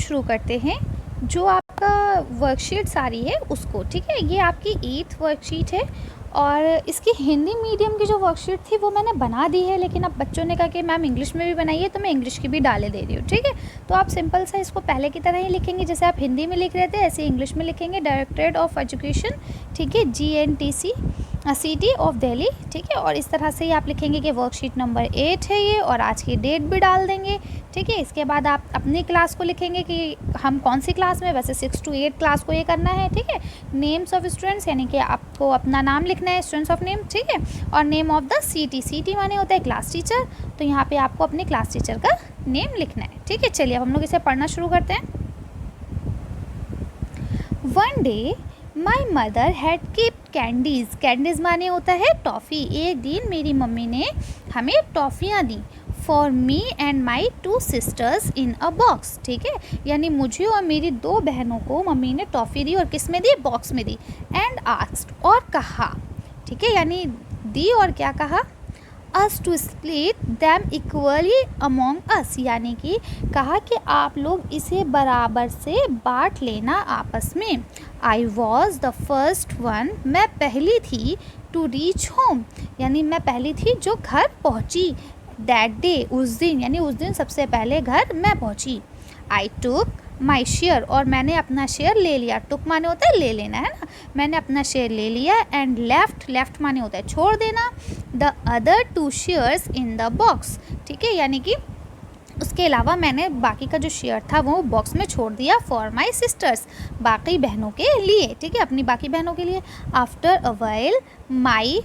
शुरू करते हैं जो आपका वर्कशीट सारी है उसको। ठीक है, ये आपकी 8th वर्कशीट है और इसकी हिंदी मीडियम की जो वर्कशीट थी वो मैंने बना दी है, लेकिन अब बच्चों ने कहा कि मैम इंग्लिश में भी बनाइए, तो मैं इंग्लिश की भी डाले दे रही हूँ। ठीक है, तो आप सिंपल सा इसको पहले की तरह ही लिखेंगे, जैसे आप हिंदी में लिख रहे थे ऐसे इंग्लिश में लिखेंगे, डायरेक्टरेट ऑफ एजुकेशन, ठीक है, GNTC सिटी ऑफ दिल्ली। ठीक है, और इस तरह से ही आप लिखेंगे कि वर्कशीट नंबर 8 है ये, और आज की डेट भी डाल देंगे। ठीक है, इसके बाद आप अपनी क्लास को लिखेंगे कि हम कौन सी क्लास में, वैसे 6 to 8 क्लास को ये करना है। ठीक है, नेम्स ऑफ स्टूडेंट्स यानी कि आपको अपना नाम लिखना है, स्टूडेंट्स ऑफ नेम। ठीक है, और नेम ऑफ द सिटी माने होता है क्लास टीचर, तो यहाँ पे आपको अपने क्लास टीचर का नेम लिखना है। ठीक है, चलिए अब हम लोग इसे पढ़ना शुरू करते हैं। One day my mother had kept candies माने होता है टॉफ़ी। एक दिन मेरी मम्मी ने हमें टॉफ़ियाँ दी, for me and my 2 sisters in a box. ठीक है, यानी मुझे और मेरी 2 बहनों को मम्मी ने टॉफ़ी दी, और किस में दी, बॉक्स में दी। एंड आस्क्ड, और कहा, ठीक है, यानी दी और क्या कहा, us to split them equally among us, यानी कि कहा कि आप लोग इसे बराबर से बांट लेना आपस में। I was the first one, मैं पहली थी, टू रीच होम, यानी मैं पहली थी जो घर पहुंची। दैट डे, उस दिन, यानी उस दिन सबसे पहले घर मैं पहुंची। आई टुक माई शेयर, और मैंने अपना शेयर ले लिया। टुक माने होता है ले लेना, है ना, मैंने अपना शेयर ले लिया। एंड लेफ्ट माने होता है छोड़ देना। The other 2 shares in the box, ठीक है, यानी कि उसके अलावा मैंने बाकी का जो शेयर था वो बॉक्स में छोड़ दिया। फॉर माई सिस्टर्स, बाकी बहनों के लिए। ठीक है, अपनी बाकी बहनों के लिए। After a while my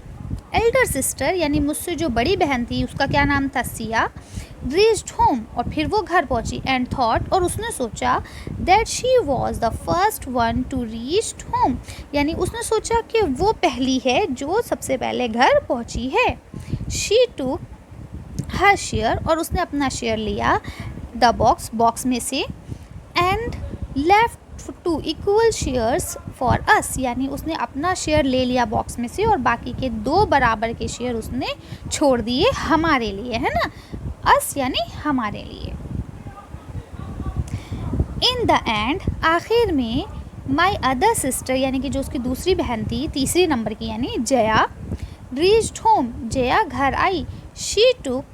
elder sister, यानी मुझसे जो बड़ी बहन थी उसका क्या नाम था, सिया, रीच्ड होम, और फिर वो घर पहुंची। एंड थॉट, और उसने सोचा, that she was the first one to reached home, यानी उसने सोचा कि वो पहली है जो सबसे पहले घर पहुंची है। शी टुक हर शेयर, और उसने अपना शेयर लिया, द बॉक्स में से। And left 2 equal shares for us, यानी उसने अपना शेयर ले लिया बॉक्स में से, और बाकी के 2 बराबर के शेयर उसने छोड़ दिए हमारे लिए, है ना, अस यानी हमारे लिए। इन द एंड, आखिर में, माई अदर सिस्टर, यानी कि जो उसकी दूसरी बहन थी, तीसरी नंबर की, यानी जया, रीच्ड होम, जया घर आई। She took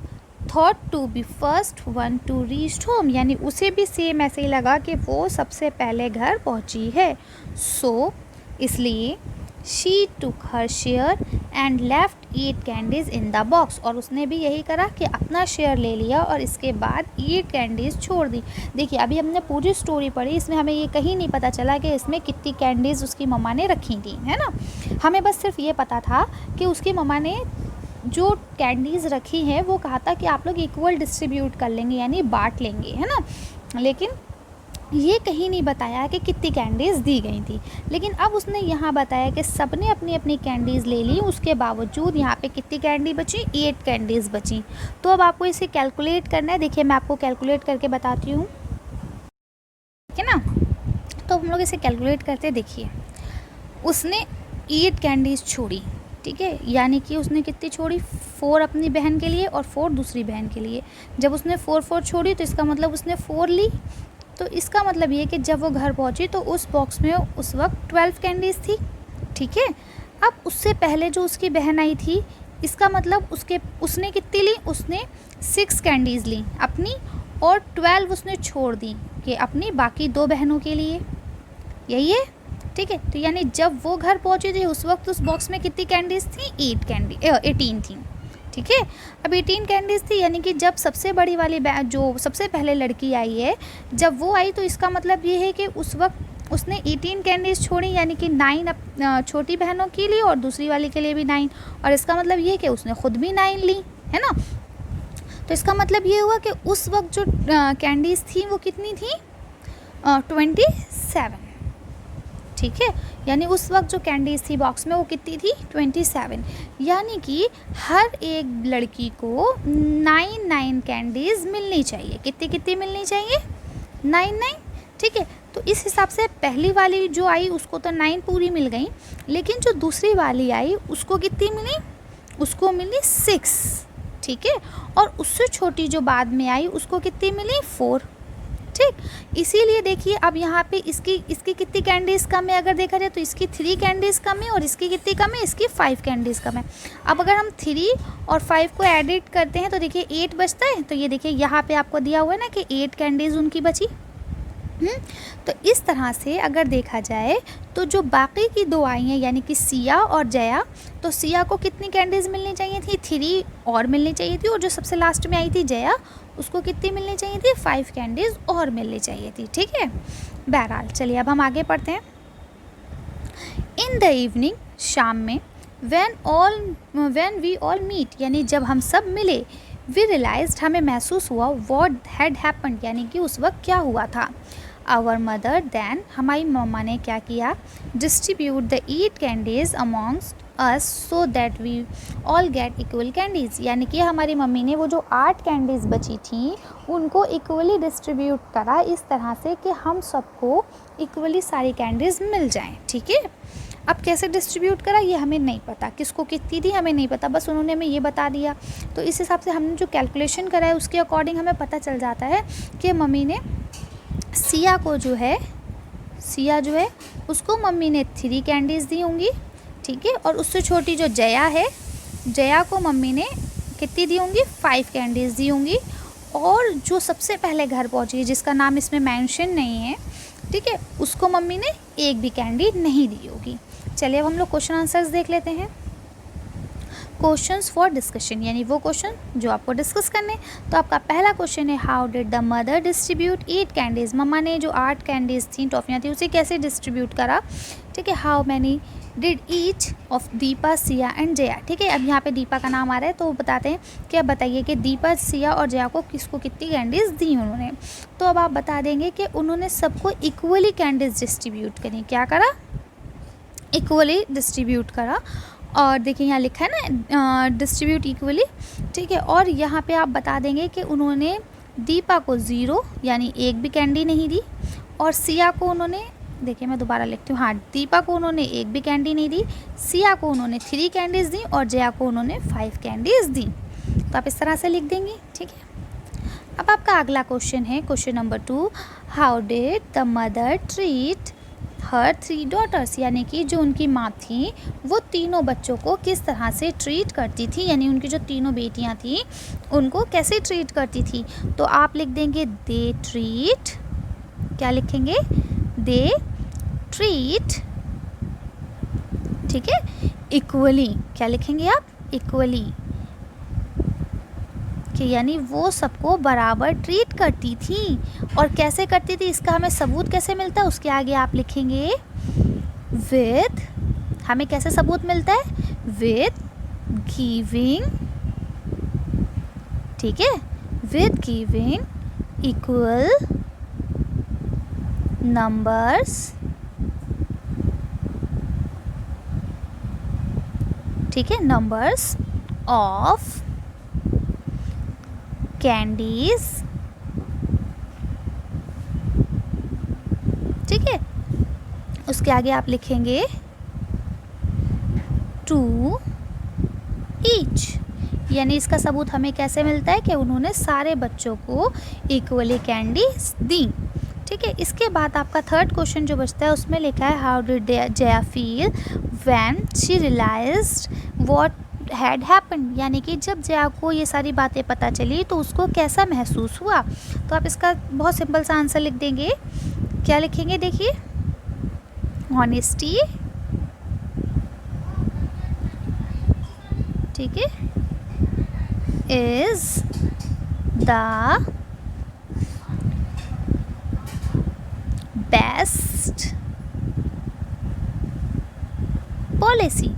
thought to be first one to reached home, यानी उसे भी सेम ऐसे ही लगा कि वो सबसे पहले घर पहुंची है। सो इसलिए she took her share and left 8 candies in the box, और उसने भी यही करा कि अपना शेयर ले लिया और इसके बाद 8 कैंडीज़ छोड़ दी। देखिए अभी हमने पूरी स्टोरी पढ़ी, इसमें हमें ये कहीं नहीं पता चला कि इसमें कितनी कैंडीज़ उसकी मम्मा ने रखी थी, है ना। हमें बस सिर्फ ये पता था कि उसकी मम्मा ने जो कैंडीज़ रखी हैं वो कहा था कि आप लोग इक्वल डिस्ट्रीब्यूट कर लेंगे, यानी बांट लेंगे, है ना, लेकिन ये कहीं नहीं बताया कि कितनी कैंडीज़ दी गई थी। लेकिन अब उसने यहाँ बताया कि सबने अपनी अपनी कैंडीज़ ले ली, उसके बावजूद यहाँ पे कितनी कैंडी बची, 8 कैंडीज़ बची। तो अब आपको इसे कैलकुलेट करना है। देखिए मैं आपको कैलकुलेट करके बताती हूँ, ठीक है ना। तो हम लोग इसे कैलकुलेट करते, देखिए उसने 8 कैंडीज़ छोड़ी, ठीक है, यानी कि उसने कितनी छोड़ी, 4 अपनी बहन के लिए और 4 दूसरी बहन के लिए। जब उसने 4 छोड़ी तो इसका मतलब उसने 4 ली, तो इसका मतलब ये कि जब वो घर पहुंची तो उस बॉक्स में उस वक्त 12 कैंडीज़ थी, ठीक है। अब उससे पहले जो उसकी बहन आई थी, इसका मतलब उसने कितनी ली, उसने 6 कैंडीज़ ली अपनी, और 12 उसने छोड़ दी कि अपनी बाकी 2 बहनों के लिए, यही है, ठीक है। तो यानी जब वो घर पहुंची थी उस वक्त उस बॉक्स में कितनी कैंडीज़ थी, 18 थी, ठीक है। अब 18 कैंडीज़ थी, यानी कि जब सबसे बड़ी वाली जो सबसे पहले लड़की आई है, जब वो आई तो इसका मतलब ये है कि उस वक्त उसने 18 कैंडीज़ छोड़ी, यानी कि 9 छोटी बहनों के लिए और दूसरी वाली के लिए भी 9, और इसका मतलब ये है कि उसने ख़ुद भी 9 ली, है ना। तो इसका मतलब ये हुआ कि उस वक्त जो कैंडीज़ थी वो कितनी थी, 27, ठीक है। यानी उस वक्त जो कैंडीज़ थी बॉक्स में वो कितनी थी, 27, यानी कि हर एक लड़की को 9 कैंडीज़ मिलनी चाहिए। कितनी मिलनी चाहिए, 9, ठीक है। तो इस हिसाब से पहली वाली जो आई उसको तो 9 पूरी मिल गई, लेकिन जो दूसरी वाली आई उसको कितनी मिली, उसको मिली 6, ठीक है। और उससे छोटी जो बाद में आई उसको कितनी मिली, 4, ठीक। इसीलिए देखिए अब यहाँ पे इसकी कितनी कैंडीज़ कम है, अगर देखा जाए तो इसकी 3 कैंडीज़ कम है और इसकी कितनी कम है, इसकी 5 कैंडीज़ कम है। अब अगर हम 3 और 5 को एडिट करते हैं तो देखिए 8 बचता है। तो ये देखिए यहाँ पे आपको दिया हुआ है ना कि 8 कैंडीज़ उनकी बची। तो इस तरह से अगर देखा जाए तो जो बाकी की 2 आई हैं यानी कि सिया और जया, तो सिया को कितनी कैंडीज़ मिलनी चाहिए थी, 3 और मिलनी चाहिए थी, और जो सबसे लास्ट में आई थी जया, उसको कितनी मिलनी चाहिए थी, 5 कैंडीज़ और मिलनी चाहिए थी। ठीक है, बहरहाल चलिए अब हम आगे पढ़ते हैं। इन द इवनिंग, शाम में, व्हेन वी ऑल मीट, यानी जब हम सब मिले, वी रियलाइज्ड, हमें महसूस हुआ, व्हाट हैड हैपेंड, यानी कि उस वक्त क्या हुआ था। आवर मदर देन, हमारी मम्मा ने क्या किया, distribute the 8 candies amongst us so that we all get equal candies, यानी कि हमारी मम्मी ने वो जो 8 कैंडीज़ बची थी उनको इक्वली डिस्ट्रीब्यूट करा, इस तरह से कि हम सबको इक्वली सारी कैंडीज़ मिल जाएं। ठीक है, अब कैसे डिस्ट्रीब्यूट करा ये हमें नहीं पता, किसको कितनी थी हमें नहीं पता, बस उन्होंने हमें ये बता दिया। तो इस हिसाब से हमने जो कैलकुलेशन करा है उसके अकॉर्डिंग हमें पता चल जाता है कि मम्मी ने सिया को जो है, सिया जो है उसको मम्मी ने 3 कैंडीज़ दी होंगी। ठीक है, और उससे छोटी जो जया है, जया को मम्मी ने कितनी दी होंगी, 5 कैंडीज़ दी होंगी। और जो सबसे पहले घर पहुंची, जिसका नाम इसमें मेंशन नहीं है, ठीक है, उसको मम्मी ने एक भी कैंडी नहीं दी होगी। चलिए अब हम लोग क्वेश्चन आंसर्स देख लेते हैं। क्वेश्चंस फॉर डिस्कशन, यानी वो क्वेश्चन जो आपको डिस्कस करने। तो आपका पहला क्वेश्चन है, how did the mother distribute 8 candies, मम्मा ने जो 8 कैंडीज़ थी, टॉफ़ियाँ थी, उसे कैसे डिस्ट्रीब्यूट करा। ठीक है, how many did each of Deepa, Siya and Jaya. ठीक है, अब यहाँ पे दीपा का नाम आ रहा है तो बताते हैं कि अब बताइए कि दीपा, सिया और जया को किसको कितनी कैंडीज़ दी उन्होंने। तो अब आप बता देंगे कि उन्होंने सबको इक्वली कैंडीज़ डिस्ट्रीब्यूट करी। क्या करा, इक्वली डिस्ट्रीब्यूट करा। और देखिए यहाँ लिखा है ना डिस्ट्रीब्यूट इक्वली। ठीक है, और यहाँ पे आप बता देंगे कि उन्होंने दीपा को 0 यानी एक भी कैंडी नहीं दी, और सिया को उन्होंने, देखिए मैं दोबारा लिखती हूँ, हाँ, दीपा को उन्होंने एक भी कैंडी नहीं दी, सिया को उन्होंने 3 कैंडीज़ दी और जया को उन्होंने 5 कैंडीज़ दी। तो आप इस तरह से लिख देंगे। ठीक है, अब आपका अगला क्वेश्चन है question number 2, how did the mother treat her 3 daughters, यानी कि जो उनकी माँ थी वो तीनों बच्चों को किस तरह से ट्रीट करती थी, यानी उनकी जो तीनों बेटियाँ थी उनको कैसे ट्रीट करती थी। तो आप लिख देंगे दे ट्रीट, क्या लिखेंगे, दे ट्रीट, ठीक है, इक्वली, क्या लिखेंगे आप, इक्वली, कि यानी वो सबको बराबर ट्रीट करती थी। और कैसे करती थी इसका हमें सबूत कैसे मिलता है, उसके आगे आप लिखेंगे विद, हमें कैसे सबूत मिलता है, विद गिविंग, ठीक है, विद गिविंग इक्वल नंबर्स, ठीक है, नंबर्स ऑफ कैंडीज। ठीक है, उसके आगे आप लिखेंगे टू ईच, यानी इसका सबूत हमें कैसे मिलता है कि उन्होंने सारे बच्चों को इक्वली कैंडी दी। ठीक है, इसके बाद आपका थर्ड क्वेश्चन जो बचता है उसमें लिखा है how did Jaya feel when she realised what had happened, यानी कि जब जया को ये सारी बातें पता चली तो उसको कैसा महसूस हुआ। तो आप इसका बहुत सिंपल सा आंसर लिख देंगे। क्या लिखेंगे, देखिए, ऑनेस्टी, ठीक है, इज द बेस्ट पॉलिसी।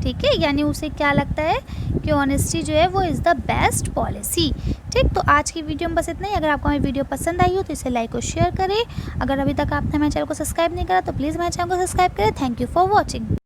ठीक है, यानी उसे क्या लगता है कि ऑनेस्टी जो है वो इज़ द बेस्ट पॉलिसी। ठीक, तो आज की वीडियो में बस इतना ही। अगर आपको हमारी वीडियो पसंद आई हो तो इसे लाइक और शेयर करें। अगर अभी तक आपने हमारे चैनल को सब्सक्राइब नहीं करा तो प्लीज़ हमारे चैनल को सब्सक्राइब करें। Thank you for watching.